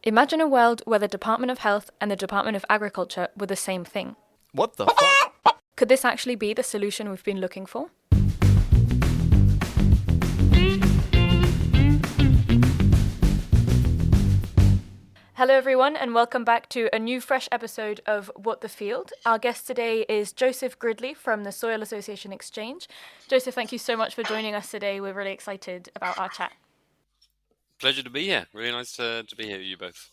Imagine a world where the Department of Health and the Department of Agriculture were the same thing. What the fuck? Could this actually be the solution we've been looking for? Hello everyone and welcome back to a new fresh episode of What the Field. Our guest today is Joseph Gridley from the Soil Association Exch. Joseph, thank you so much for joining us today. We're really excited about our chat. Pleasure to be here. Really nice to be here with you both.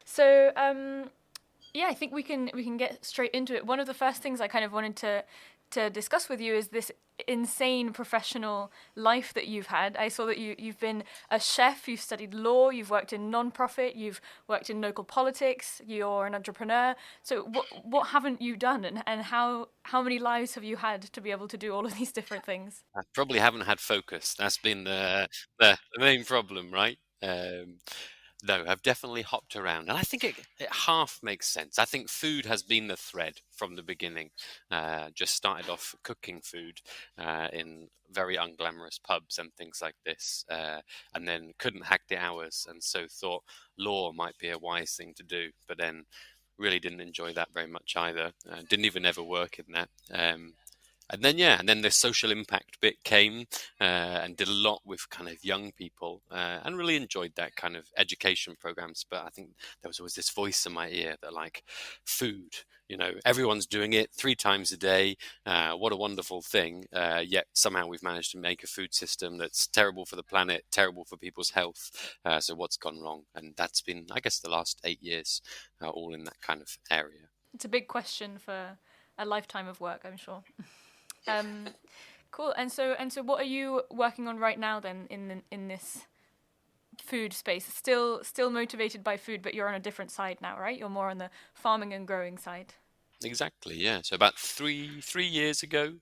So, I think we can get straight into it. One of the first things I kind of wanted to discuss with you is this insane professional life that you've had. I saw that you've been a chef, you've studied law, you've worked in non-profit, you've worked in local politics, you're an entrepreneur. So what haven't you done, and how many lives have you had to be able to do all of these different things? I probably haven't had focus. That's been the main problem, right? No, I've definitely hopped around, and I think it half makes sense. I think food has been the thread from the beginning. Just started off cooking food in very unglamorous pubs and things like this, and then couldn't hack the hours, and so thought law might be a wise thing to do, but then really didn't enjoy that very much either. Didn't even ever work in that. And then the social impact bit came and did a lot with kind of young people and really enjoyed that kind of education programs. But I think there was always this voice in my ear that like food, everyone's doing it 3 times a day. What a wonderful thing. Yet somehow we've managed to make a food system that's terrible for the planet, terrible for people's health. So what's gone wrong? And that's been, I guess, the last 8 years, all in that kind of area. It's a big question for a lifetime of work, I'm sure. Cool. And so, what are you working on right now then in this food space? Still motivated by food, but you're on a different side now, right? You're more on the farming and growing side. Exactly. Yeah. So about three years ago,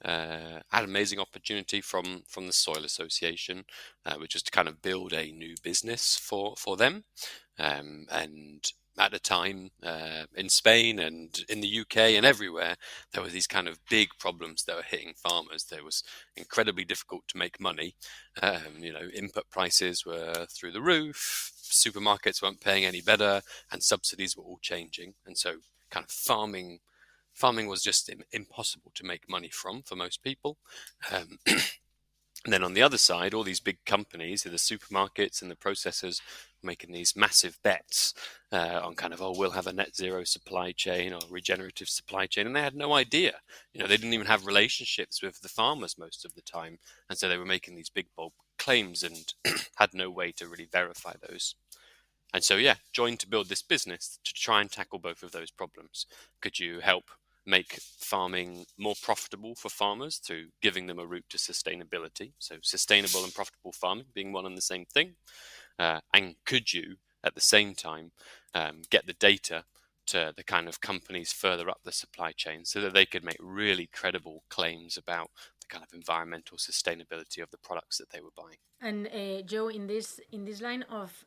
I had an amazing opportunity from the Soil Association, which was to kind of build a new business for them, and at the time, in Spain and in the UK and everywhere, there were these kind of big problems that were hitting farmers. There was incredibly difficult to make money. Input prices were through the roof, supermarkets weren't paying any better, and subsidies were all changing. And so kind of farming was just impossible to make money from for most people. And then on the other side, all these big companies, the supermarkets and the processors, making these massive bets on kind of, we'll have a net zero supply chain or regenerative supply chain. And they had no idea. They didn't even have relationships with the farmers most of the time. And so they were making these big, bold claims and had no way to really verify those. And so, joined to build this business to try and tackle both of those problems. Could you help make farming more profitable for farmers through giving them a route to sustainability? So sustainable and profitable farming being one and the same thing. And could you, at the same time, get the data to the kind of companies further up the supply chain so that they could make really credible claims about the kind of environmental sustainability of the products that they were buying? And Joe, in this line of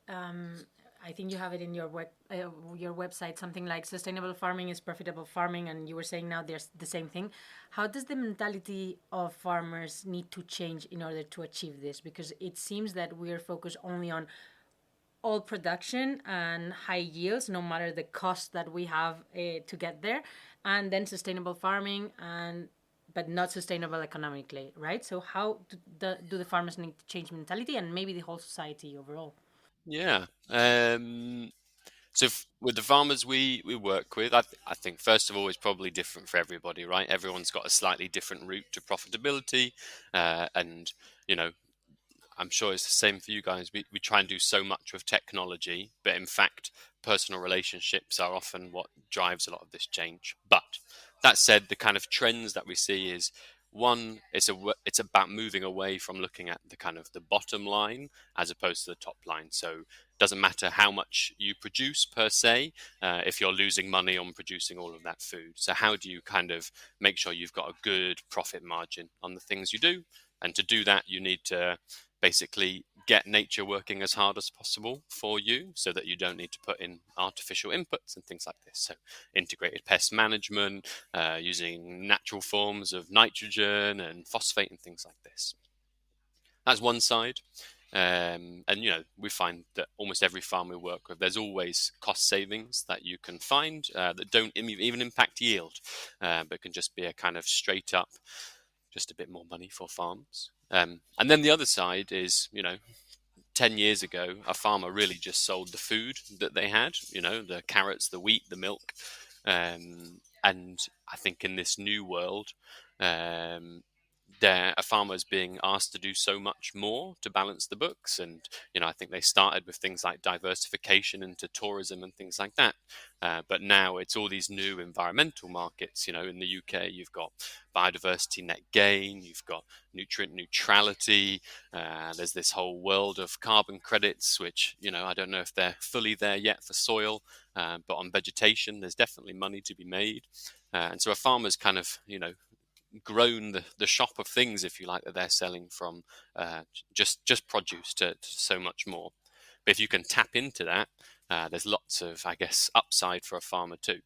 I think you have it in your website, something like sustainable farming is profitable farming, and you were saying now there's the same thing. How does the mentality of farmers need to change in order to achieve this? Because it seems that we are focused only on all production and high yields, no matter the cost that we have to get there, and then sustainable farming, but not sustainable economically, right? So how do the farmers need to change mentality, and maybe the whole society overall? Yeah. So with the farmers we work with, I think first of all it's probably different for everybody, right? Everyone's got a slightly different route to profitability, and I'm sure it's the same for you guys. We try and do so much with technology, but in fact, personal relationships are often what drives a lot of this change. But that said, the kind of trends that we see is, one, it's about moving away from looking at the kind of the bottom line as opposed to the top line. So it doesn't matter how much you produce per se, if you're losing money on producing all of that food. So how do you kind of make sure you've got a good profit margin on the things you do? And to do that, you need to basically get nature working as hard as possible for you so that you don't need to put in artificial inputs and things like this. So integrated pest management, using natural forms of nitrogen and phosphate and things like this. That's one side. And we find that almost every farm we work with, there's always cost savings that you can find that don't even impact yield, but can just be a kind of straight up, just a bit more money for farms. And then the other side is, 10 years ago, a farmer really just sold the food that they had, the carrots, the wheat, the milk. And I think in this new world, a farmer is being asked to do so much more to balance the books. And, I think they started with things like diversification into tourism and things like that. But now it's all these new environmental markets. In the UK, you've got biodiversity net gain, you've got nutrient neutrality. There's this whole world of carbon credits, which, I don't know if they're fully there yet for soil, but on vegetation, there's definitely money to be made. And so a farmer's kind of, grown the shop of things, if you like, that they're selling from just produce to so much more. But if you can tap into that, there's lots of, I guess, upside for a farmer too.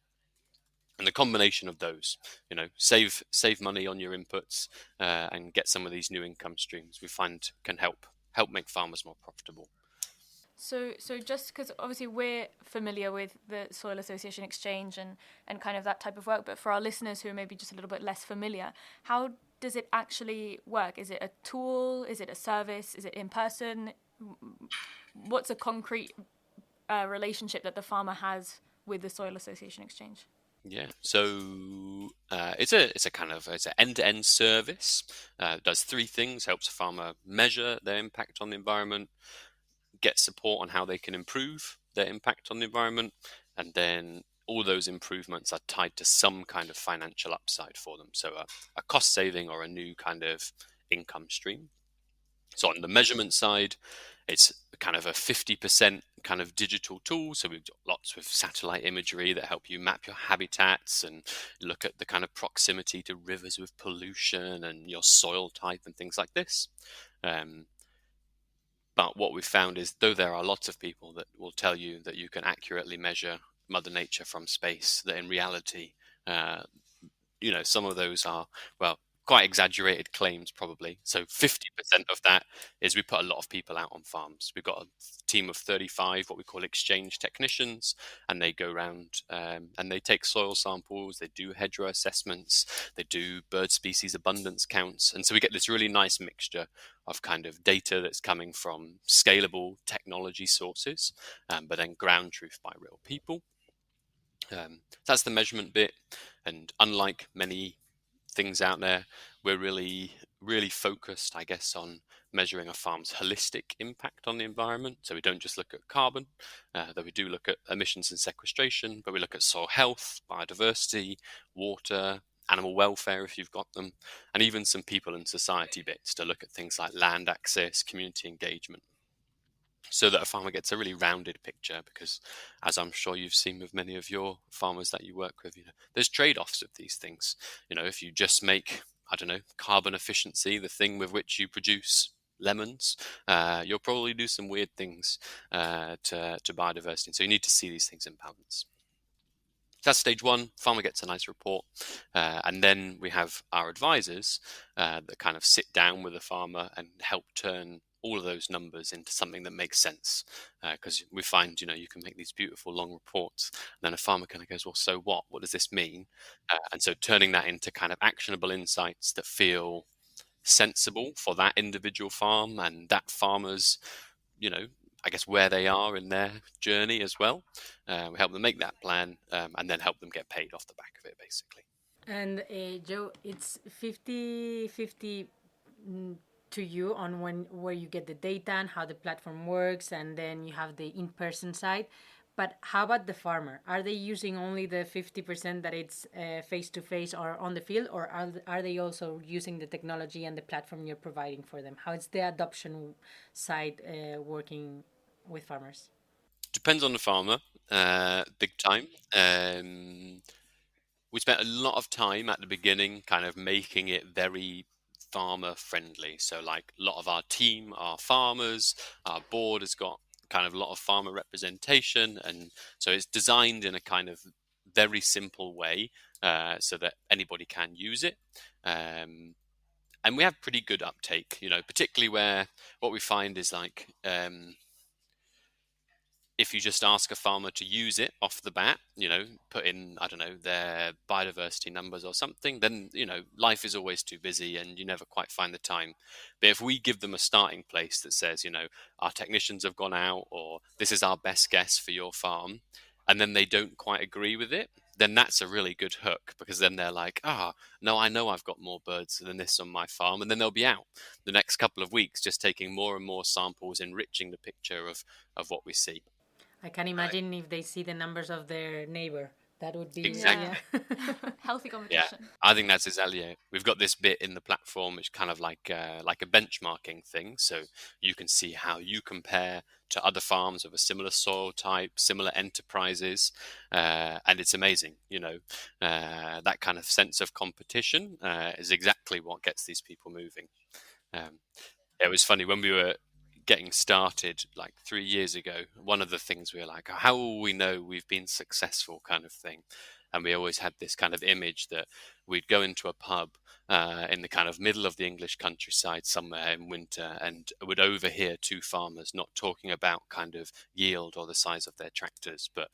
And the combination of those, save money on your inputs and get some of these new income streams, we find can help make farmers more profitable. So just because obviously we're familiar with the Soil Association Exchange and kind of that type of work, but for our listeners who are maybe just a little bit less familiar, how does it actually work? Is it a tool? Is it a service? Is it in person? What's a concrete relationship that the farmer has with the Soil Association Exchange? Yeah, so it's an end-to-end service. It does three things: helps a farmer measure their impact on the environment, get support on how they can improve their impact on the environment, and then all those improvements are tied to some kind of financial upside for them. So a cost saving or a new kind of income stream. So on the measurement side, it's kind of a 50% kind of digital tool. So we've got lots with satellite imagery that help you map your habitats and look at the kind of proximity to rivers with pollution and your soil type and things like this. But what we've found is, though there are lots of people that will tell you that you can accurately measure Mother Nature from space, that in reality, some of those are, well, quite exaggerated claims probably. So 50% of that is we put a lot of people out on farms. We've got a team of 35, what we call exchange technicians, and they go around and they take soil samples, they do hedgerow assessments, they do bird species abundance counts. And so we get this really nice mixture of kind of data that's coming from scalable technology sources, but then ground truth by real people. That's the measurement bit. And unlike many things out there, we're really, really focused, I guess, on measuring a farm's holistic impact on the environment. So we don't just look at carbon, though we do look at emissions and sequestration, but we look at soil health, biodiversity, water, animal welfare if you've got them, and even some people and society bits to look at things like land access, community engagement, so that a farmer gets a really rounded picture. Because, as I'm sure you've seen with many of your farmers that you work with, there's trade-offs of these things. If you just make, I don't know, carbon efficiency the thing with which you produce lemons, you'll probably do some weird things to biodiversity. So you need to see these things in balance. That's stage one. Farmer gets a nice report, and then we have our advisors that kind of sit down with the farmer and help turn all of those numbers into something that makes sense. Because we find, you can make these beautiful long reports, and then a farmer kind of goes, well, so what? What does this mean? And so turning that into kind of actionable insights that feel sensible for that individual farm and that farmer's, I guess, where they are in their journey as well. We help them make that plan and then help them get paid off the back of it, basically. And Joe, it's 50-50 to you on where you get the data and how the platform works, and then you have the in-person side. But how about the farmer? Are they using only the 50% that it's face-to-face or on the field, or are they also using the technology and the platform you're providing for them? How is the adoption side working with farmers? Depends on the farmer, big time. We spent a lot of time at the beginning kind of making it very farmer friendly. So like a lot of our team are farmers, our board has got kind of a lot of farmer representation, and so it's designed in a kind of very simple way so that anybody can use it. And we have pretty good uptake, particularly where what we find is like if you just ask a farmer to use it off the bat, put in, I don't know, their biodiversity numbers or something, then, life is always too busy and you never quite find the time. But if we give them a starting place that says, our technicians have gone out, or this is our best guess for your farm, and then they don't quite agree with it, then that's a really good hook, because then they're like, no, I know I've got more birds than this on my farm. And then they'll be out the next couple of weeks just taking more and more samples, enriching the picture of what we see. I can imagine if they see the numbers of their neighbor. That would be exactly healthy competition. Yeah, I think that's exactly it. We've got this bit in the platform which kind of like a benchmarking thing, so you can see how you compare to other farms of a similar soil type, similar enterprises, and it's amazing. That kind of sense of competition is exactly what gets these people moving. It was funny when we were getting started like 3 years ago. One of the things we were like, how will we know we've been successful, kind of thing. And we always had this kind of image that we'd go into a pub in the kind of middle of the English countryside somewhere in winter, and would overhear two farmers not talking about kind of yield or the size of their tractors, but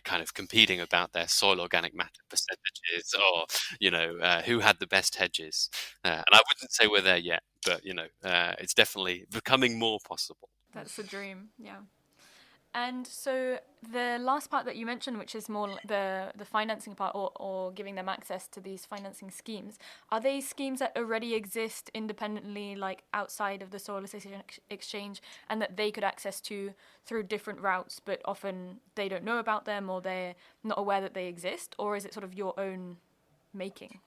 kind of competing about their soil organic matter percentages, or who had the best hedges. And I wouldn't say we're there yet, but it's definitely becoming more possible. That's the dream, yeah. And so the last part that you mentioned, which is more the financing part, or giving them access to these financing schemes, are they schemes that already exist independently, like outside of the Soil Association Exchange, and that they could access to through different routes, but often they don't know about them, or they're not aware that they exist? Or is it sort of your own making?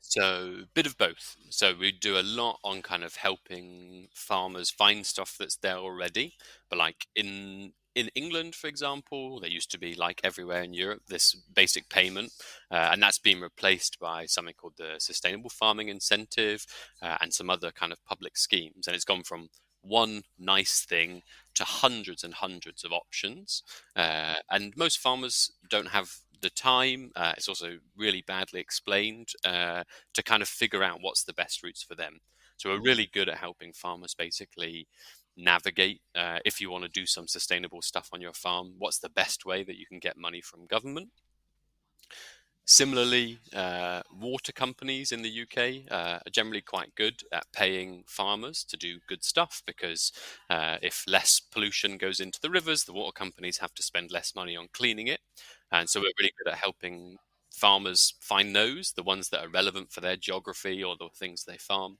So, bit of both. So we do a lot on kind of helping farmers find stuff that's there already. But like in England, for example, there used to be, like everywhere in Europe, this basic payment, and that's been replaced by something called the Sustainable Farming Incentive, and some other kind of public schemes. And it's gone from one nice thing to hundreds and hundreds of options. And most farmers don't have the time. It's also really badly explained to kind of figure out what's the best routes for them. So we're really good at helping farmers basically navigate, if you want to do some sustainable stuff on your farm, what's the best way that you can get money from government. Similarly, water companies in the UK are generally quite good at paying farmers to do good stuff, because if less pollution goes into the rivers, the water companies have to spend less money on cleaning it. And so we're really good at helping farmers find the ones that are relevant for their geography or the things they farm.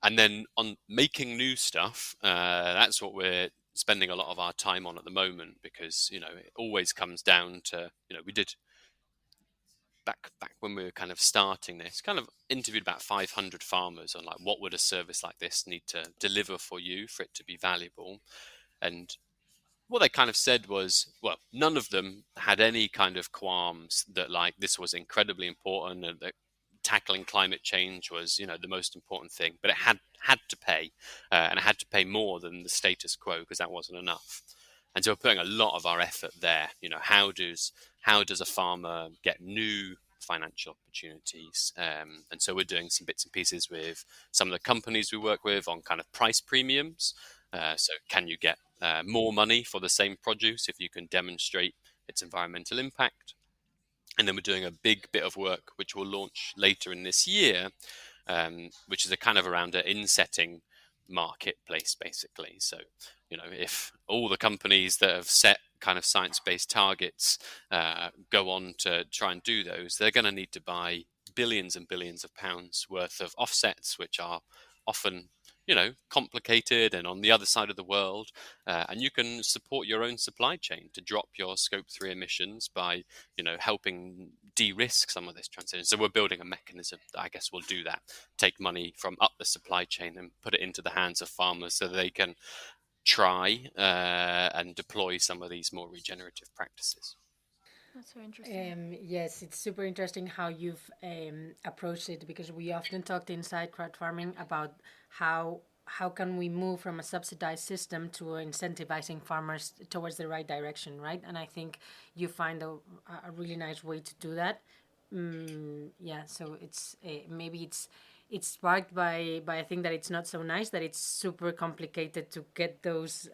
And then on making new stuff, that's what we're spending a lot of our time on at the moment, because it always comes down to we did back when we were kind of starting this, kind of interviewed about 500 farmers on like, what would a service like this need to deliver for you for it to be valuable. And what they kind of said was, well, none of them had any kind of qualms that like this was incredibly important, and that tackling climate change was the most important thing, but it had to pay, and it had to pay more than the status quo, because that wasn't enough. And so we're putting a lot of our effort there. How does a farmer get new financial opportunities? And so we're doing some bits and pieces with some of the companies we work with on kind of price premiums. So can you get more money for the same produce if you can demonstrate its environmental impact? And then we're doing a big bit of work which will launch later in this year, which is a kind of around an insetting marketplace, basically. So, if all the companies that have set kind of science-based targets go on to try and do those, they're going to need to buy billions and billions of pounds worth of offsets, which are often complicated and on the other side of the world. And you can support your own supply chain to drop your scope 3 emissions by, helping de-risk some of this transition. So we're building a mechanism that I guess will do that, take money from up the supply chain and put it into the hands of farmers so they can try and deploy some of these more regenerative practices. That's so interesting. Yes, it's super interesting how you've approached it, because we often talked inside crowd farming about how can we move from a subsidized system to incentivizing farmers towards the right direction, right? And I think you find a really nice way to do that. Yeah, so it's maybe it's sparked by a thing that it's not so nice, that it's super complicated to get those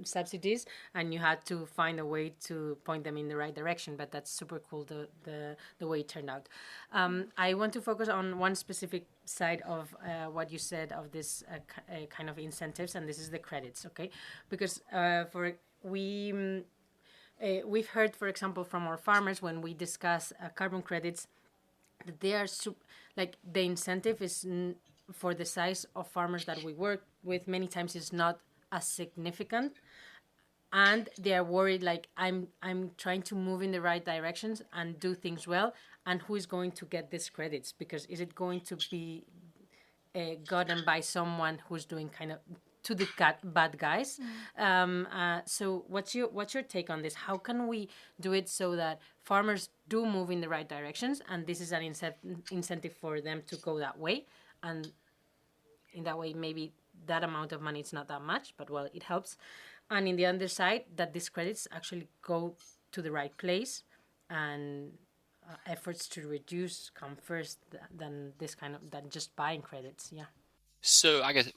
subsidies, and you had to find a way to point them in the right direction. But that's super cool, the way it turned out. I want to focus on one specific side of what you said of this kind of incentives, and this is the credits, okay? Because we've heard, for example, from our farmers when we discuss carbon credits, that they are like the incentive is for the size of farmers that we work with, many times is not as significant, and they are worried, like, I'm trying to move in the right directions and do things well, and who is going to get these credits? Because is it going to be gotten by someone who's doing kind of to the bad guys? So what's your take on this? How can we do it so that farmers do move in the right directions, and this is an incentive for them to go that way, and in that way maybe that amount of money is not that much, but well, it helps. And in the other side, that these credits actually go to the right place, and efforts to reduce come first than this kind of than just buying credits. Yeah. So I guess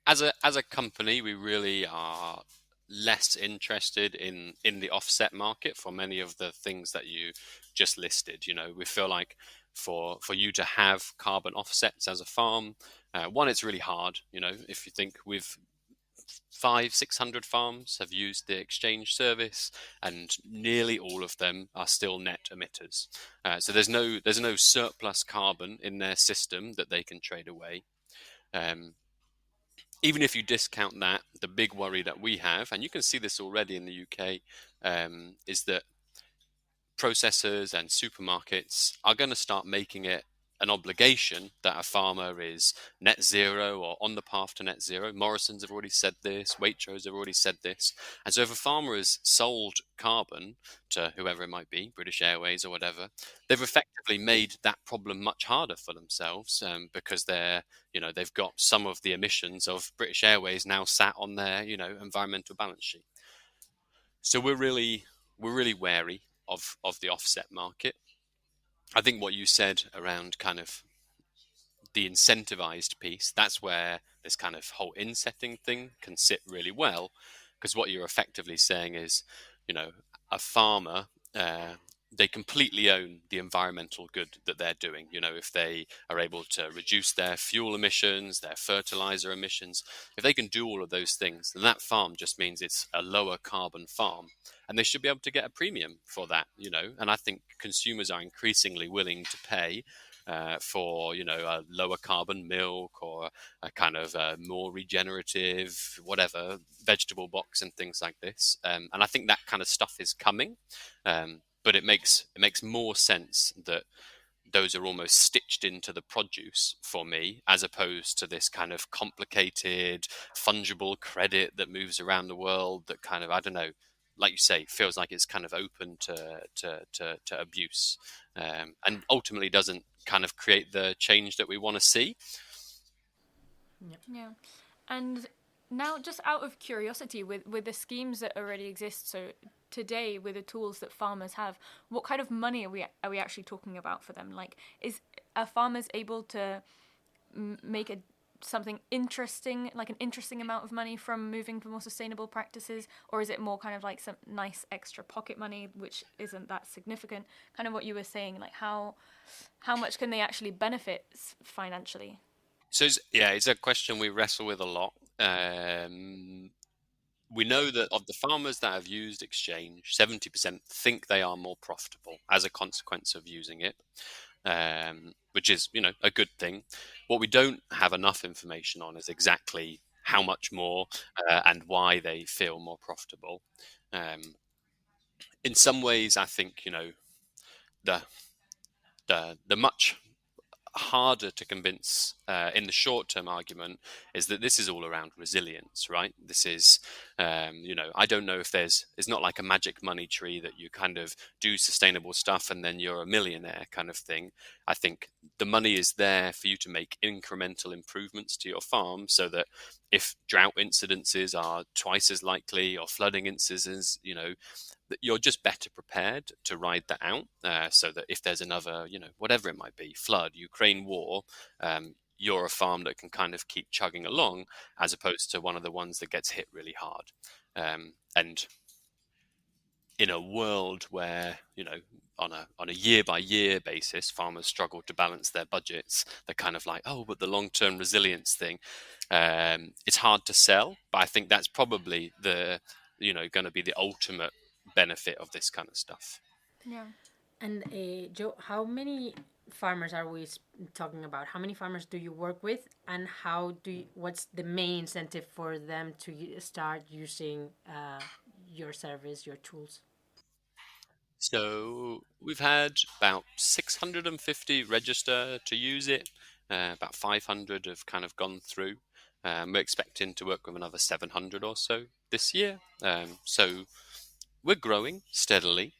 as a company, we really are less interested in the offset market for many of the things that you just listed. We feel like for you to have carbon offsets as a farm, one, it's really hard. If you think we've 500-600 farms have used the exchange service, and nearly all of them are still net emitters. So there's no surplus carbon in their system that they can trade away. Even if you discount that, the big worry that we have, and you can see this already in the UK, is that processors and supermarkets are going to start making it an obligation that a farmer is net zero or on the path to net zero. Morrison's have already said this, Waitrose have already said this. And so if a farmer has sold carbon to whoever it might be, British Airways or whatever, they've effectively made that problem much harder for themselves, because they've got some of the emissions of British Airways now sat on their environmental balance sheet. So we're really wary of the offset market. I think what you said around kind of the incentivized piece, that's where this kind of whole insetting thing can sit really well, because what you're effectively saying is, a farmer, they completely own the environmental good that they're doing. If they are able to reduce their fuel emissions, their fertilizer emissions, if they can do all of those things, then that farm just means it's a lower carbon farm, and they should be able to get a premium for that. And I think consumers are increasingly willing to pay for a lower carbon milk, or a kind of more regenerative whatever vegetable box and things like this. And I think that kind of stuff is coming, but it makes more sense that those are almost stitched into the produce for me, as opposed to this kind of complicated fungible credit that moves around the world, that kind of, I don't know, like you say, feels like it's kind of open to abuse, and ultimately doesn't kind of create the change that we want to see. Yeah. And now, just out of curiosity, with the schemes that already exist, so today with the tools that farmers have, what kind of money are we actually talking about for them? Like, are farmers able to make something interesting, like an interesting amount of money from moving to more sustainable practices, or is it more kind of like some nice extra pocket money which isn't that significant? Kind of what you were saying, like how much can they actually benefit financially? So it's a question we wrestle with a lot. We know that of the farmers that have used exchange, 70% think they are more profitable as a consequence of using it, which is, a good thing. What we don't have enough information on is exactly how much more, and why they feel more profitable. In some ways, I think, the much harder to convince in the short term argument is that this is all around resilience, right? This is, I don't know if it's not like a magic money tree that you kind of do sustainable stuff and then you're a millionaire kind of thing. I think the money is there for you to make incremental improvements to your farm, so that if drought incidences are twice as likely, or flooding incidences, you're just better prepared to ride that out, so that if there's another, whatever it might be, flood, Ukraine war, you're a farm that can kind of keep chugging along, as opposed to one of the ones that gets hit really hard. And in a world where, on a year by year basis, farmers struggle to balance their budgets, they're kind of like, oh, but the long term resilience thing, it's hard to sell. But I think that's probably going to be the ultimate benefit of this kind of stuff. Yeah. And Joe, how many farmers are we talking about? How many farmers do you work with, and what's the main incentive for them to start using your service, your tools? So we've had about 650 register to use it. About 500 have kind of gone through. We're expecting to work with another 700 or so this year. So we're growing steadily.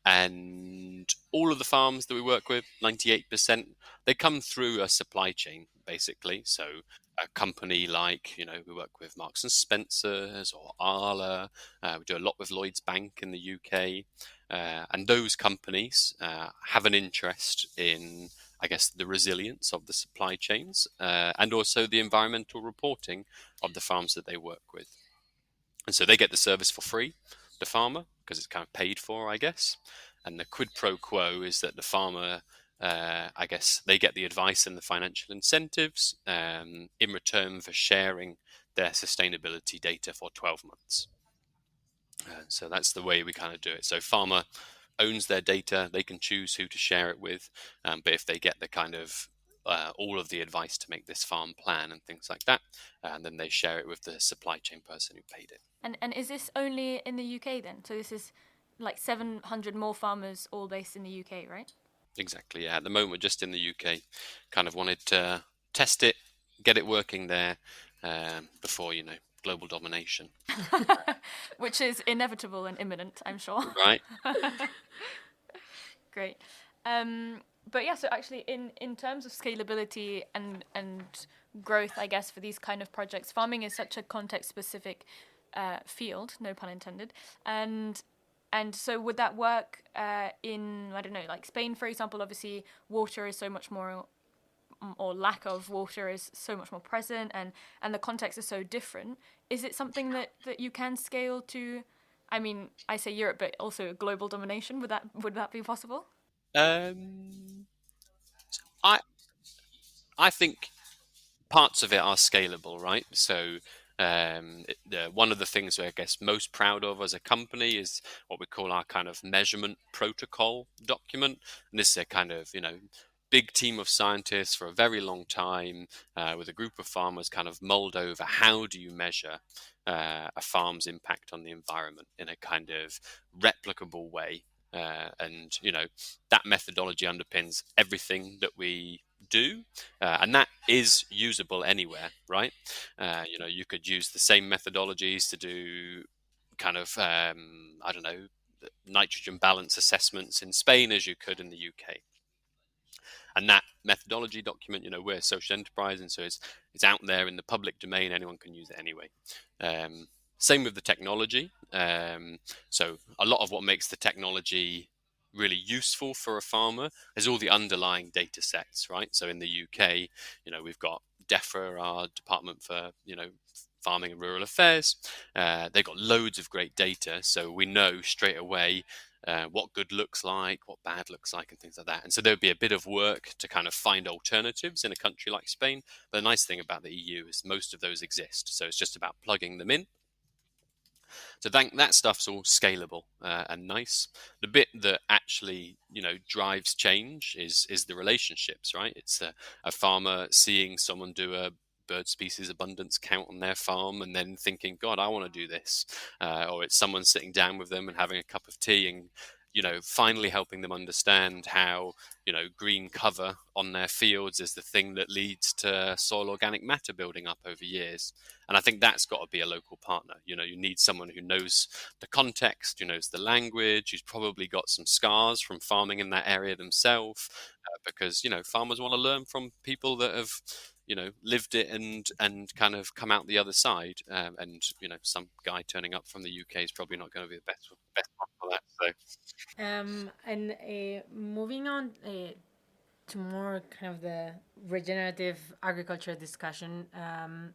And all of the farms that we work with, 98%, they come through a supply chain, basically. So a company like, we work with Marks and Spencer's or Arla. We do a lot with Lloyds Bank in the UK. And those companies have an interest in, I guess, the resilience of the supply chains and also the environmental reporting of the farms that they work with. And so they get the service for free, the farmer, because it's kind of paid for, I guess. And the quid pro quo is that the farmer, I guess, they get the advice and the financial incentives in return for sharing their sustainability data for 12 months. So that's the way we kind of do it. So farmer owns their data, they can choose who to share it with. But if they get the kind of all of the advice to make this farm plan and things like that, and then they share it with the supply chain person who paid it. And is this only in the UK then? So this is like 700 more farmers all based in the UK, right? Exactly, yeah. At the moment, we're just in the UK. Kind of wanted to test it, get it working there before, global domination. Which is inevitable and imminent, I'm sure. Right. Great. But yeah, so actually in terms of scalability and growth, I guess, for these kind of projects, farming is such a context-specific field, no pun intended. And so would that work in, I don't know, like Spain, for example? Obviously, water is so much more, or lack of water is so much more present, and the context is so different. Is it something that you can scale to, I mean, I say Europe, but also global domination? Would that be possible? I think parts of it are scalable, right? So one of the things we're, I guess, most proud of as a company is what we call our kind of measurement protocol document. And this is a kind of, big team of scientists for a very long time with a group of farmers kind of mulled over how do you measure a farm's impact on the environment in a kind of replicable way. And that methodology underpins everything that we do, and that is usable anywhere, right? You could use the same methodologies to do kind of I don't know, nitrogen balance assessments in Spain as you could in the UK. And that methodology document, we're a social enterprise, and so it's out there in the public domain. Anyone can use it anyway. Same with the technology. So a lot of what makes the technology really useful for a farmer is all the underlying data sets, right? So in the UK, we've got DEFRA, our Department for, Farming and Rural Affairs. They've got loads of great data, so we know straight away what good looks like, what bad looks like, and things like that. And so there'd be a bit of work to kind of find alternatives in a country like Spain. But the nice thing about the EU is most of those exist. So it's just about plugging them in. So that stuff's all scalable and nice. The bit that actually, drives change is the relationships, right? It's a farmer seeing someone do a bird species abundance count on their farm and then thinking, God, I want to do this. Or it's someone sitting down with them and having a cup of tea and, finally helping them understand how, green cover on their fields is the thing that leads to soil organic matter building up over years. And I think that's got to be a local partner. You need someone who knows the context, who knows the language, who's probably got some scars from farming in that area themselves, because, farmers want to learn from people that have, lived it and kind of come out the other side. And some guy turning up from the UK is probably not going to be the best one for that. So And moving on to more kind of the regenerative agriculture discussion. I'm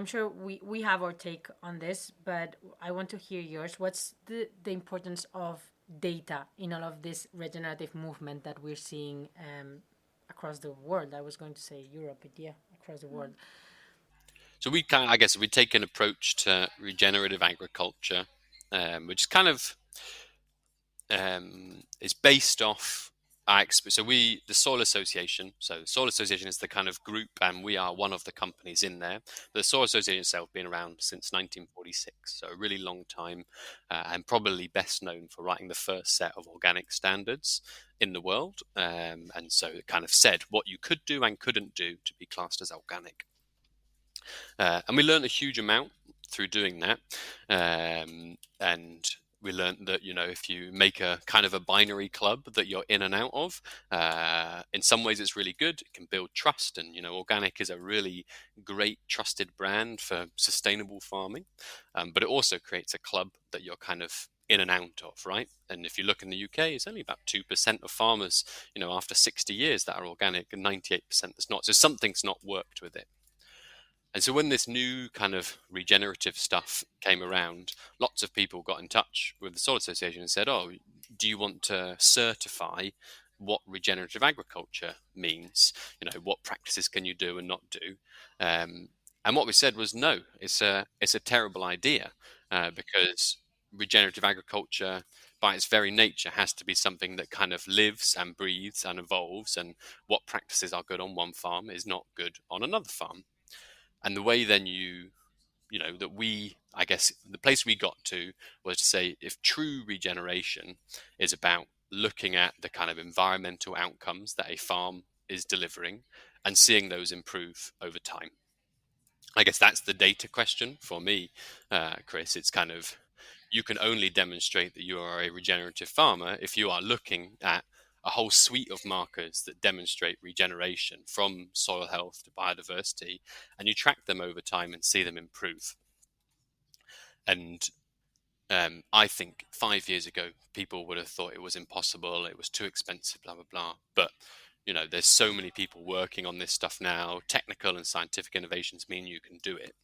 sure we have our take on this, but I want to hear yours. What's the importance of data in all of this regenerative movement that we're seeing across the world? I was going to say Europe, but yeah, across the world. So I guess we take an approach to regenerative agriculture, which is kind of is based off the Soil Association. So the Soil Association is the kind of group, and we are one of the companies in there. The Soil Association itself been around since 1946, so a really long time, and probably best known for writing the first set of organic standards in the world. And so it kind of said what you could do and couldn't do to be classed as organic. And we learned a huge amount through doing that. And we learned that, if you make a kind of a binary club that you're in and out of, in some ways it's really good. It can build trust. And, organic is a really great trusted brand for sustainable farming. But it also creates a club that you're kind of in and out of, right? And if you look in the UK, it's only about 2% of farmers, after 60 years that are organic, and 98% that's not. So something's not worked with it. And so when this new kind of regenerative stuff came around, lots of people got in touch with the Soil Association and said, oh, do you want to certify what regenerative agriculture means? What practices can you do and not do? And what we said was, no, it's a terrible idea because regenerative agriculture, by its very nature, has to be something that kind of lives and breathes and evolves. And what practices are good on one farm is not good on another farm. And the way then I guess the place we got to was to say, if true regeneration is about looking at the kind of environmental outcomes that a farm is delivering and seeing those improve over time. I guess that's the data question for me, Chris. It's kind of, you can only demonstrate that you are a regenerative farmer if you are looking at a whole suite of markers that demonstrate regeneration, from soil health to biodiversity, and you track them over time and see them improve. And I think 5 years ago, people would have thought it was impossible, it was too expensive, blah, blah, blah. But, there's so many people working on this stuff now. Technical and scientific innovations mean you can do it.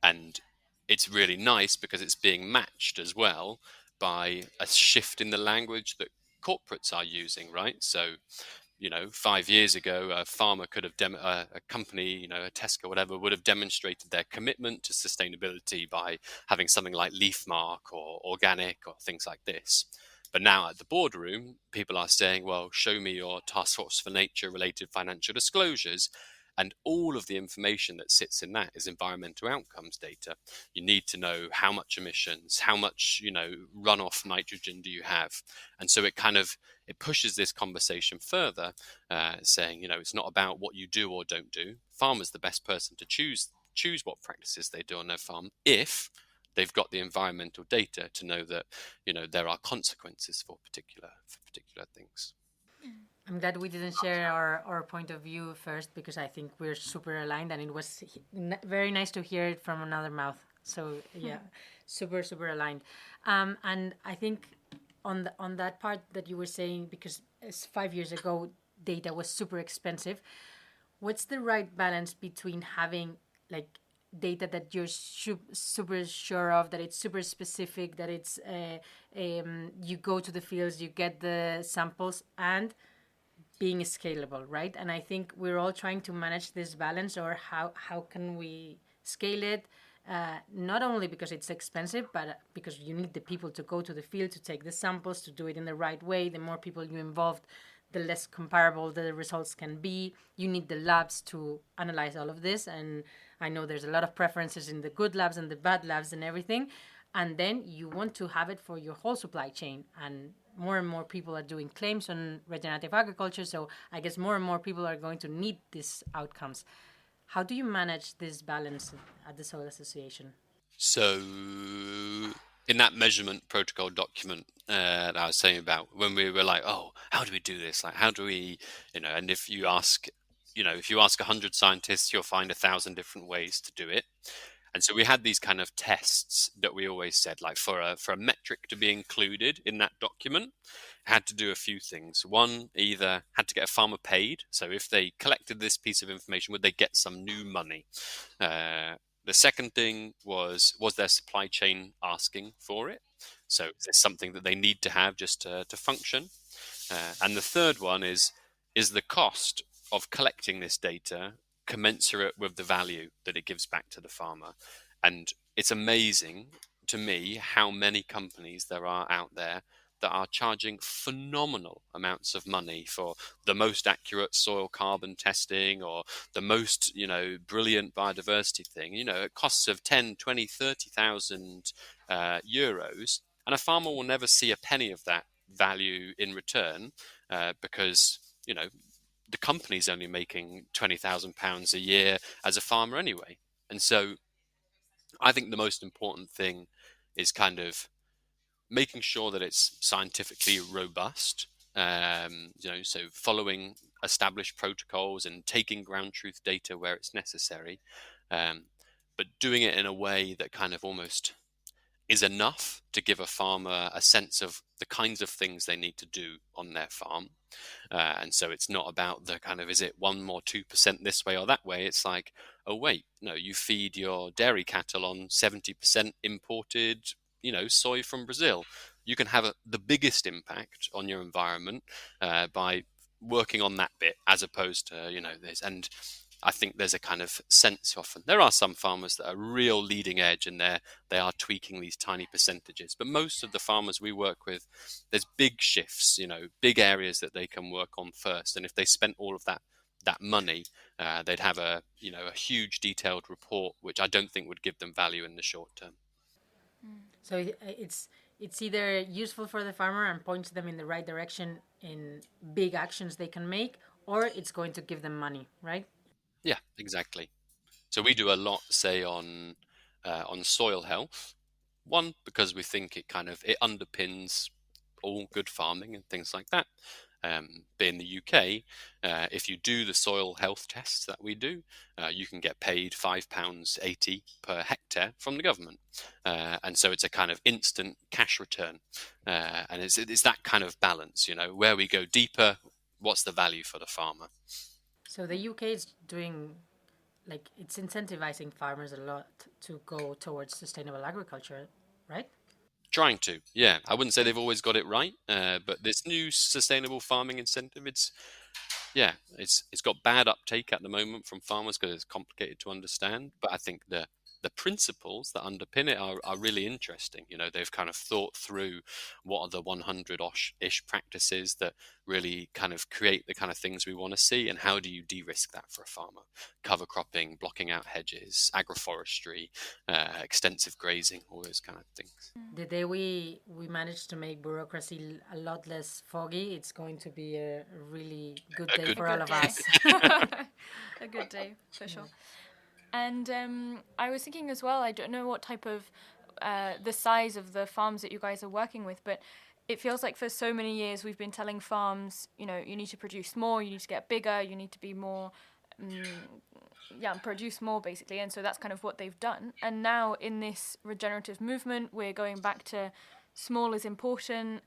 And it's really nice because it's being matched as well by a shift in the language that corporates are using, right? So, 5 years ago, a farmer could have, a company, a Tesco, whatever, would have demonstrated their commitment to sustainability by having something like leaf mark or organic or things like this. But now at the boardroom, people are saying, well, show me your Task Force for Nature related financial disclosures. And all of the information that sits in that is environmental outcomes data. You need to know how much emissions, how much, runoff nitrogen do you have. And so it pushes this conversation further, saying, it's not about what you do or don't do. Farmer's the best person to choose what practices they do on their farm if they've got the environmental data to know that, there are consequences for particular things. I'm glad we didn't share our point of view first, because I think we're super aligned, and it was very nice to hear it from another mouth. So yeah, super, super aligned. And I think on that part that you were saying, because 5 years ago, data was super expensive. What's the right balance between having like data that you're super sure of, that it's super specific, that it's you go to the fields, you get the samples, and being scalable, right? And I think we're all trying to manage this balance, or how can we scale it? Not only because it's expensive, but because you need the people to go to the field, to take the samples, to do it in the right way. The more people you involved, the less comparable the results can be. You need the labs to analyze all of this. And I know there's a lot of preferences in the good labs and the bad labs and everything. And then you want to have it for your whole supply chain. And more people are doing claims on regenerative agriculture. So I guess more and more people are going to need these outcomes. How do you manage this balance at the Soil Association? So in that measurement protocol document that I was saying about, when we were like, oh, how do we do this? Like, how do we, and if you ask if you ask 100 scientists, you'll find 1,000 different ways to do it. And so we had these kind of tests that we always said, like for a metric to be included in that document, had to do a few things. One, either had to get a farmer paid. So if they collected this piece of information, would they get some new money? The second thing was their supply chain asking for it? So is this something that they need to have just to function? And the third one is the cost of collecting this data commensurate with the value that it gives back to the farmer? And it's amazing to me how many companies there are out there that are charging phenomenal amounts of money for the most accurate soil carbon testing or the most, brilliant biodiversity thing. It costs of 10, 20, 30,000 euros, and a farmer will never see a penny of that value in return because, the company's only making £20,000 a year as a farmer anyway. And so I think the most important thing is kind of making sure that it's scientifically robust. So following established protocols and taking ground truth data where it's necessary, but doing it in a way that kind of almost is enough to give a farmer a sense of the kinds of things they need to do on their farm. And so it's not about the kind of, is it 1 or 2% this way or that way? It's like, oh, wait, no, you feed your dairy cattle on 70% imported, soy from Brazil. You can have the biggest impact on your environment by working on that bit as opposed to, this. And I think there's a kind of sense often. There are some farmers that are real leading edge and they are tweaking these tiny percentages. But most of the farmers we work with, there's big shifts, big areas that they can work on first. And if they spent all of that money, they'd have a huge detailed report, which I don't think would give them value in the short term. So it's either useful for the farmer and points them in the right direction in big actions they can make, or it's going to give them money, right? Yeah, exactly. So we do a lot, say, on soil health. One, because we think it underpins all good farming and things like that. But in the UK, if you do the soil health tests that we do, you can get paid £5.80 per hectare from the government. And so it's a kind of instant cash return. And it's that kind of balance, where we go deeper, what's the value for the farmer? So the UK is doing, it's incentivizing farmers a lot to go towards sustainable agriculture, right? Trying to, yeah. I wouldn't say they've always got it right, but this new sustainable farming incentive, it's got bad uptake at the moment from farmers because it's complicated to understand. But I think the principles that underpin it are really interesting. They've kind of thought through what are the 100-ish practices that really kind of create the kind of things we want to see, and how do you de-risk that for a farmer? Cover cropping, blocking out hedges, agroforestry, extensive grazing, all those kind of things. The day we manage to make bureaucracy a lot less foggy, it's going to be a really good day for all of us. A good day, for sure. And I was thinking as well, I don't know what type of, the size of the farms that you guys are working with, but it feels like for so many years we've been telling farms, you need to produce more, you need to get bigger, you need to be more, produce more basically. And so that's kind of what they've done. And now in this regenerative movement, we're going back to small is important.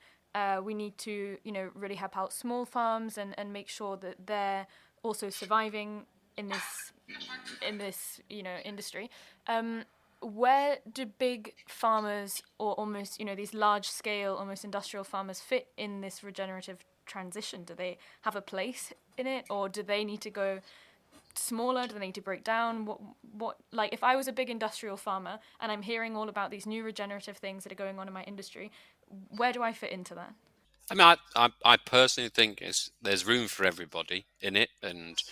We need to, really help out small farms and make sure that they're also surviving in this industry. Where do big farmers or almost, these large scale, almost industrial farmers fit in this regenerative transition? Do they have a place in it, or do they need to go smaller? Do they need to break down? What like if I was a big industrial farmer and I'm hearing all about these new regenerative things that are going on in my industry, where do I fit into that? I mean, I personally think there's room for everybody in it, and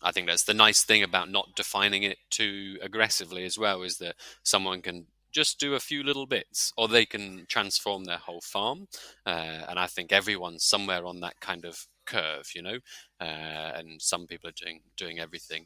I think that's the nice thing about not defining it too aggressively as well, is that someone can just do a few little bits, or they can transform their whole farm, and I think everyone's somewhere on that kind of curve, and some people are doing everything.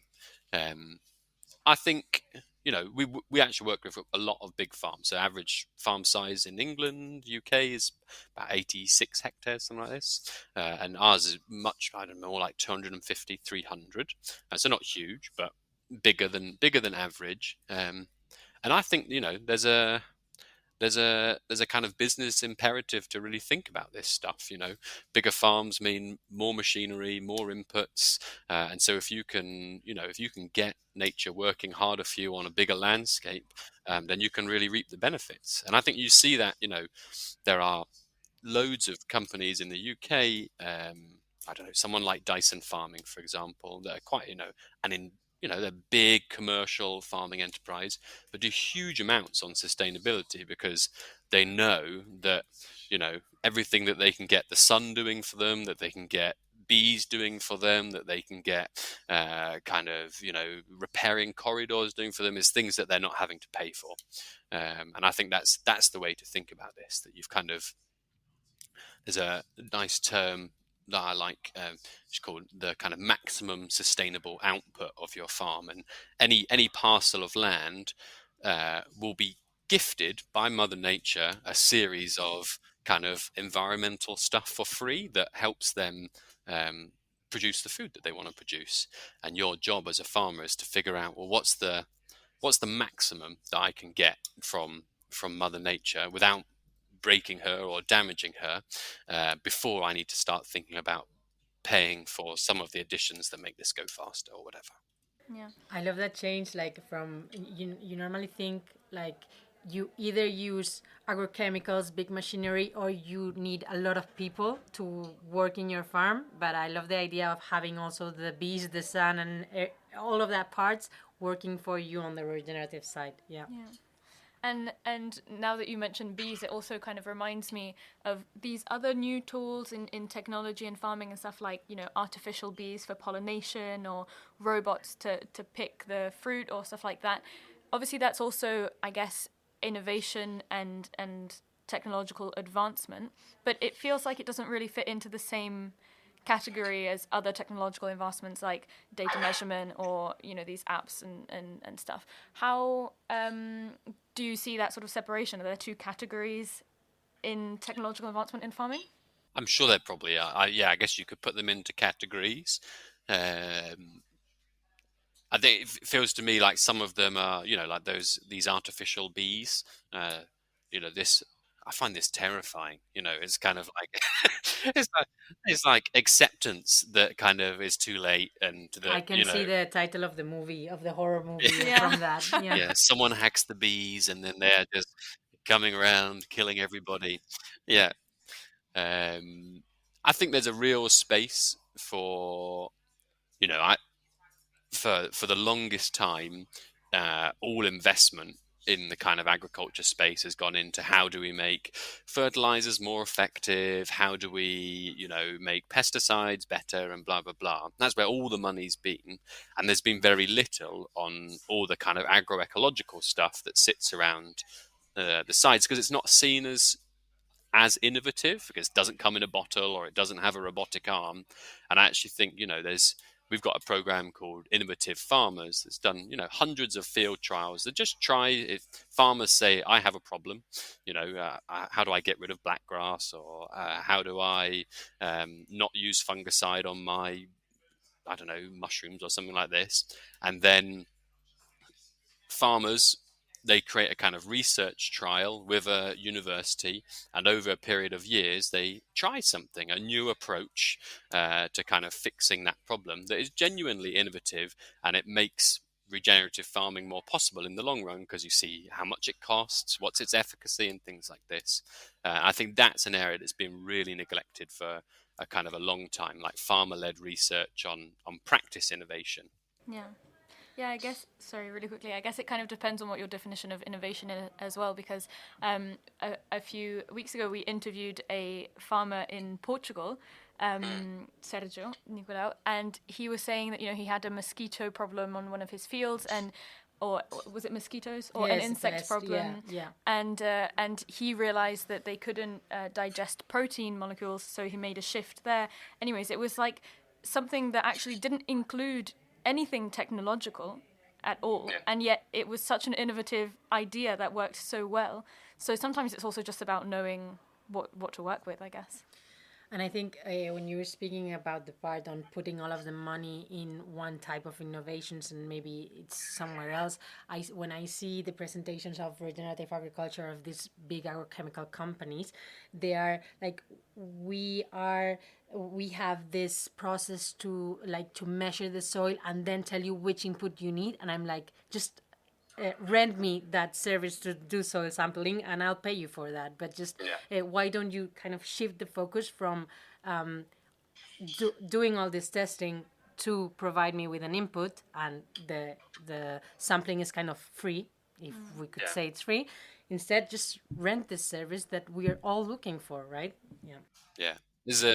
I think we actually work with a lot of big farms. So average farm size in England, UK is about 86 hectares, something like this. And ours is much, I don't know, more like 250, 300. So not huge, but bigger than average. And I think, there's a kind of business imperative to really think about this stuff. Bigger farms mean more machinery, more inputs, and so if you can get nature working harder for you on a bigger landscape, then you can really reap the benefits. And I think you see that there are loads of companies in the UK. I don't know, someone like Dyson Farming, for example, that are quite, and in, they're big commercial farming enterprise, but do huge amounts on sustainability because they know that, everything that they can get the sun doing for them, that they can get bees doing for them, that they can get repairing corridors doing for them is things that they're not having to pay for. And I think that's the way to think about this, that you've kind of, there's a nice term that I like. It's called the kind of maximum sustainable output of your farm, and any parcel of land will be gifted by Mother Nature a series of kind of environmental stuff for free that helps them produce the food that they want to produce. And your job as a farmer is to figure out, well, what's the maximum that I can get from Mother Nature without breaking her or damaging her, before I need to start thinking about paying for some of the additions that make this go faster or whatever. Yeah. I love that change. Like from you normally think like you either use agrochemicals, big machinery, or you need a lot of people to work in your farm. But I love the idea of having also the bees, the sun, and all of that parts working for you on the regenerative side. Yeah. Yeah. And now that you mentioned bees, it also kind of reminds me of these other new tools in technology and farming and stuff like, artificial bees for pollination or robots to pick the fruit or stuff like that. Obviously, that's also, I guess, innovation and technological advancement, but it feels like it doesn't really fit into the same category as other technological advancements like data measurement or these apps and stuff. How do you see that sort of separation? Are there two categories in technological advancement in farming? I'm sure there probably are. I guess you could put them into categories. I think it feels to me like some of them are, like these artificial bees. This, I find this terrifying. It's kind of like it's like acceptance that kind of is too late, and that I can see the title of the movie, of the horror movie Yeah. from that. Yeah. yeah, someone hacks the bees, and then they're just coming around killing everybody. Yeah, I think there's a real space for, I for the longest time, all investment in the kind of agriculture space has gone into how do we make fertilizers more effective, how do we make pesticides better, and blah blah blah. That's where all the money's been, and there's been very little on all the kind of agroecological stuff that sits around the sides, because it's not seen as innovative, because it doesn't come in a bottle or it doesn't have a robotic arm. And I actually think we've got a program called Innovative Farmers that's done hundreds of field trials that just try, if farmers say I have a problem, how do I get rid of black grass, or how do I not use fungicide on my, I don't know, mushrooms or something like this. And then farmers, they create a kind of research trial with a university, and over a period of years they try something, a new approach to kind of fixing that problem that is genuinely innovative, and it makes regenerative farming more possible in the long run, because you see how much it costs, what's its efficacy, and things like this. I think that's an area that's been really neglected for a kind of a long time, like farmer-led research on practice innovation. Yeah. Yeah, I guess, sorry, really quickly, I guess it kind of depends on what your definition of innovation is as well, because a few weeks ago we interviewed a farmer in Portugal, Sergio Nicolau, and he was saying that, he had a mosquito problem on one of his fields, or was it mosquitoes or an insect problem? Yeah. And he realized that they couldn't digest protein molecules, so he made a shift there. Anyways, it was like something that actually didn't include anything technological, at all. And yet it was such an innovative idea that worked so well. So sometimes it's also just about knowing what to work with, I guess. And I think when you were speaking about the part on putting all of the money in one type of innovations and maybe it's somewhere else, when I see the presentations of regenerative agriculture of these big agrochemical companies, they are like, we have this process to measure the soil and then tell you which input you need, and I'm like, just rent me that service to do soil sampling and I'll pay you for that. But just why don't you kind of shift the focus from doing all this testing to provide me with an input, and the sampling is kind of free, if we could say it's free. Instead, just rent this service that we are all looking for, right? Yeah. There's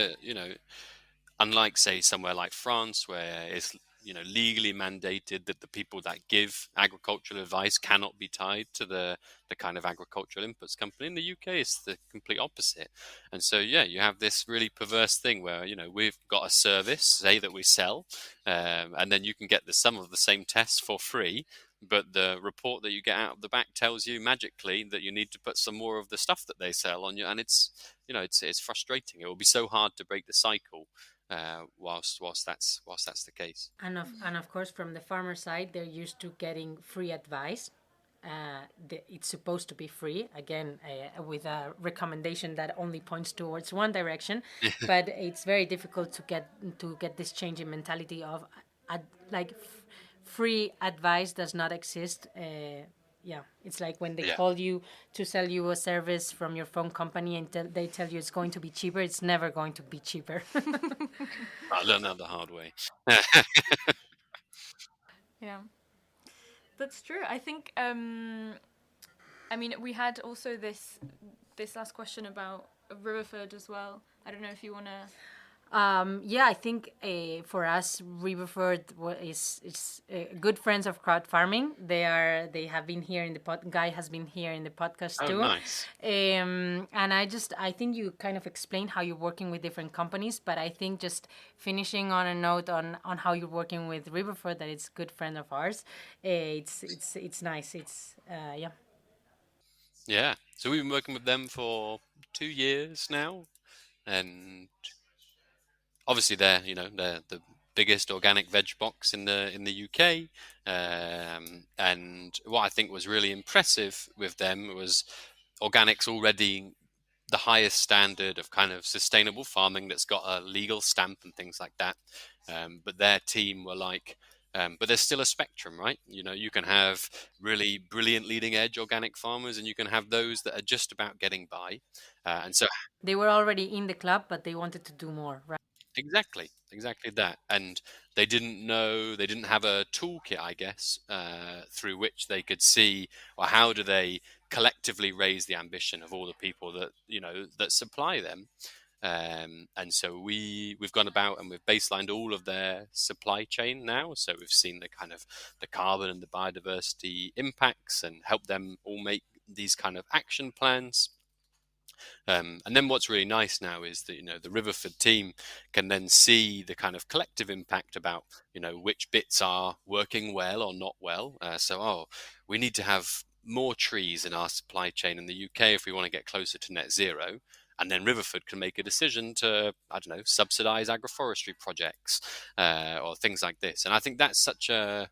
unlike say somewhere like France where it's legally mandated that the people that give agricultural advice cannot be tied to the kind of agricultural inputs company. In the UK it's the complete opposite, and so you have this really perverse thing where we've got a service, say, that we sell, and then you can get some of the same tests for free, but the report that you get out of the back tells you magically that you need to put some more of the stuff that they sell on you, and it's frustrating. It will be so hard to break the cycle whilst that's the case. And of course, from the farmer side, they're used to getting free advice. It's supposed to be free, again, with a recommendation that only points towards one direction. But it's very difficult to get this change in mentality of free advice does not exist. It's like when they call you to sell you a service from your phone company and they tell you it's going to be cheaper. It's never going to be cheaper. I learned that the hard way. Yeah, that's true. I think, we had also this last question about Riverford as well. I don't know if you want to... I think for us, Riverford is good friends of crowd farming. They have been here in the Guy has been here in the podcast too. Nice. And I think you kind of explained how you're working with different companies, but I think just finishing on a note on how you're working with Riverford, that it's a good friend of ours. It's nice. Yeah. So we've been working with them for 2 years now, and obviously they're the biggest organic veg box in the UK, and what I think was really impressive with them was organics already the highest standard of kind of sustainable farming that's got a legal stamp and things like that, but their team were like, but there's still a spectrum, right? You can have really brilliant leading edge organic farmers and you can have those that are just about getting by, and so they were already in the club, but they wanted to do more, right? exactly that. And they didn't have a toolkit, I guess, through which they could see, or how do they collectively raise the ambition of all the people that that supply them. And so we've gone about and we've baselined all of their supply chain now. So we've seen the kind of the carbon and the biodiversity impacts and help them all make these kind of action plans. And then what's really nice now is that the Riverford team can then see the kind of collective impact about which bits are working well or not well. We need to have more trees in our supply chain in the UK if we want to get closer to net zero. And then Riverford can make a decision to, I don't know, subsidize agroforestry projects or things like this. And I think that's such a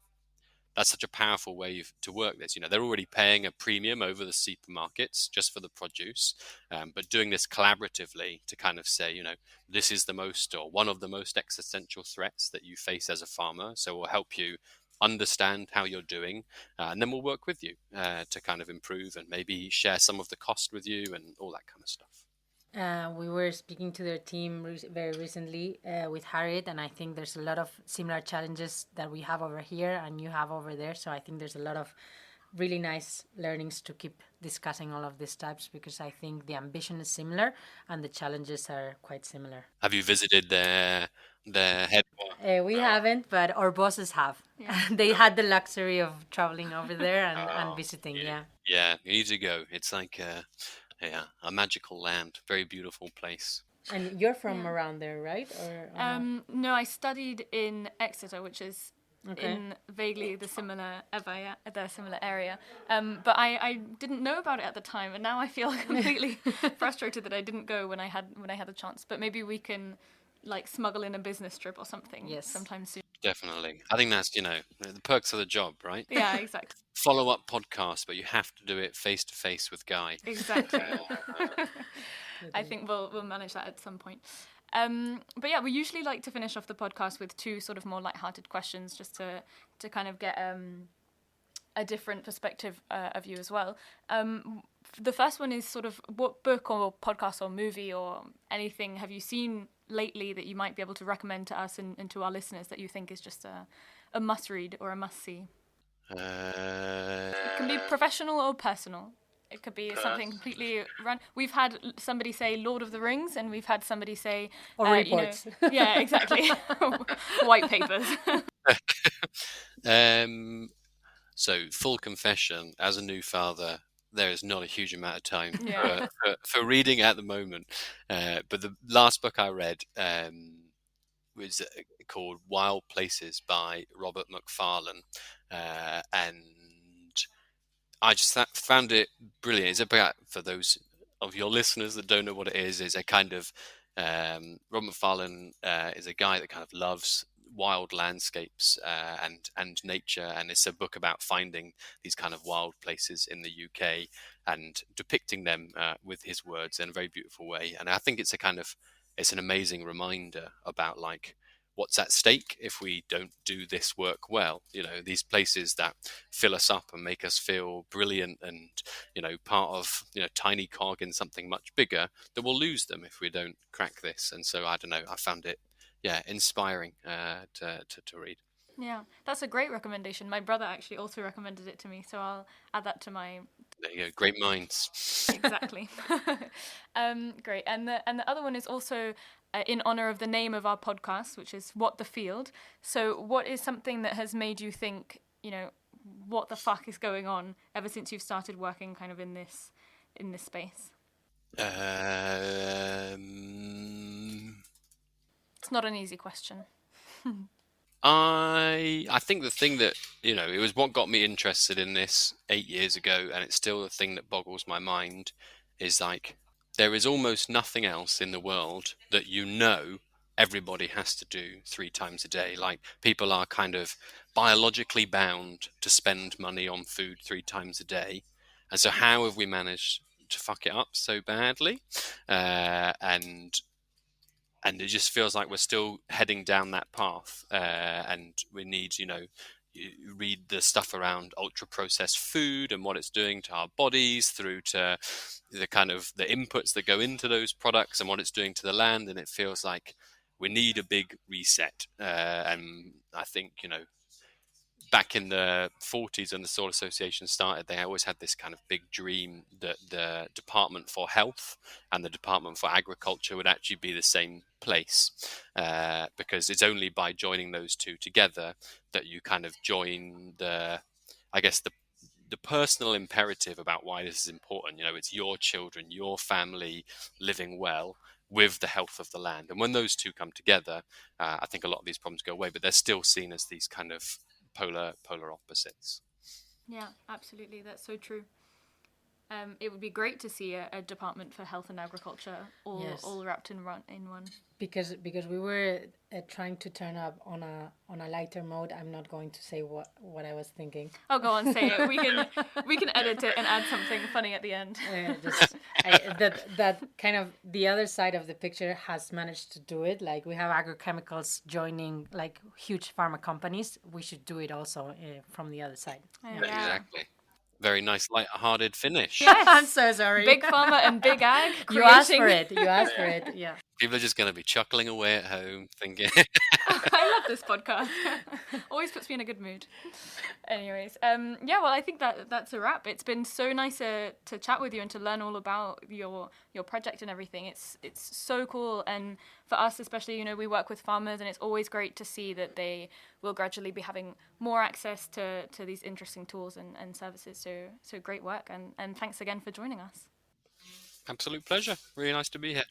powerful way to work this. They're already paying a premium over the supermarkets just for the produce, but doing this collaboratively to kind of say, this is the most or one of the most existential threats that you face as a farmer. So we'll help you understand how you're doing, and then we'll work with you to kind of improve and maybe share some of the cost with you and all that kind of stuff. We were speaking to their team very recently with Harriet, and I think there's a lot of similar challenges that we have over here and you have over there. So I think there's a lot of really nice learnings to keep discussing all of these types, because I think the ambition is similar and the challenges are quite similar. Have you visited their headquarters? We haven't, but our bosses have. Yeah. They had the luxury of traveling over there and visiting. Yeah, you need to go. It's like a magical land, very beautiful place. And you're from around there, right? Or no, I studied in Exeter, which is in vaguely the similar area. But I didn't know about it at the time, and now I feel completely frustrated that I didn't go when I had the chance. But maybe we can like smuggle in a business trip or something sometime soon. Definitely. I think that's, the perks of the job, right? Yeah, exactly. Follow-up podcast, but you have to do it face-to-face with Guy. Exactly. I think we'll manage that at some point. But yeah, we usually like to finish off the podcast with two sort of more lighthearted questions, just to kind of get a different perspective of you as well. The first one is sort of, what book or podcast or movie or anything have you seen lately that you might be able to recommend to us and to our listeners that you think is just a must-read or a must-see? It can be professional or personal. It could be something completely random. We've had somebody say Lord of the Rings, and we've had somebody say... Or reports. Yeah, exactly. White papers. So, full confession, as a new father, there is not a huge amount of time for reading at the moment. But the last book I read was called Wild Places by Robert Macfarlane. And I just found it brilliant. It's about, for those of your listeners that don't know what it is a kind of... Robert Macfarlane is a guy that kind of loves wild landscapes and nature, and it's a book about finding these kind of wild places in the UK and depicting them with his words in a very beautiful way. And I think it's an amazing reminder about like what's at stake if we don't do this work well. These places that fill us up and make us feel brilliant and, part of, tiny cog in something much bigger, that we'll lose them if we don't crack this. And so, I don't know, I found it, inspiring to read. Yeah, that's a great recommendation. My brother actually also recommended it to me, so I'll add that to my... There you go, great minds. Exactly. Great. And the other one is also in honor of the name of our podcast, which is What the Field. So what is something that has made you think, what the fuck is going on ever since you've started working kind of in this space? It's not an easy question. I think the thing that, it was what got me interested in this 8 years ago, and it's still the thing that boggles my mind, is like, there is almost nothing else in the world that everybody has to do 3 times a day. Like, people are kind of biologically bound to spend money on food 3 times a day. And so how have we managed to fuck it up so badly? And it just feels like we're still heading down that path. And we need, you read the stuff around ultra-processed food and what it's doing to our bodies, through to the kind of the inputs that go into those products and what it's doing to the land. And it feels like we need a big reset. And I think, back in the 40s when the Soil Association started, they always had this kind of big dream that the Department for Health and the Department for Agriculture would actually be the same place, because it's only by joining those two together that you kind of join the personal imperative about why this is important. It's your children, your family living well with the health of the land. And when those two come together, I think a lot of these problems go away, but they're still seen as these kind of polar opposites. Yeah, absolutely. That's so true. It would be great to see a Department for Health and Agriculture all wrapped in one. Because we were trying to turn up on a lighter mode. I'm not going to say what I was thinking. Oh, go on, say it. We can edit it and add something funny at the end. That kind of the other side of the picture has managed to do it. Like, we have agrochemicals joining like huge pharma companies. We should do it also from the other side. Yeah. Exactly. Very nice, light-hearted finish. Yes. I'm so sorry. Big pharma and big ag. You asked for it. Yeah. People are just going to be chuckling away at home, thinking... I love this podcast. Always puts me in a good mood. Anyways, well, I think that's a wrap. It's been so nice to chat with you and to learn all about your project and everything. It's so cool, and for us especially, we work with farmers, and it's always great to see that they will gradually be having more access to these interesting tools and services. So great work, and thanks again for joining us. Absolute pleasure. Really nice to be here.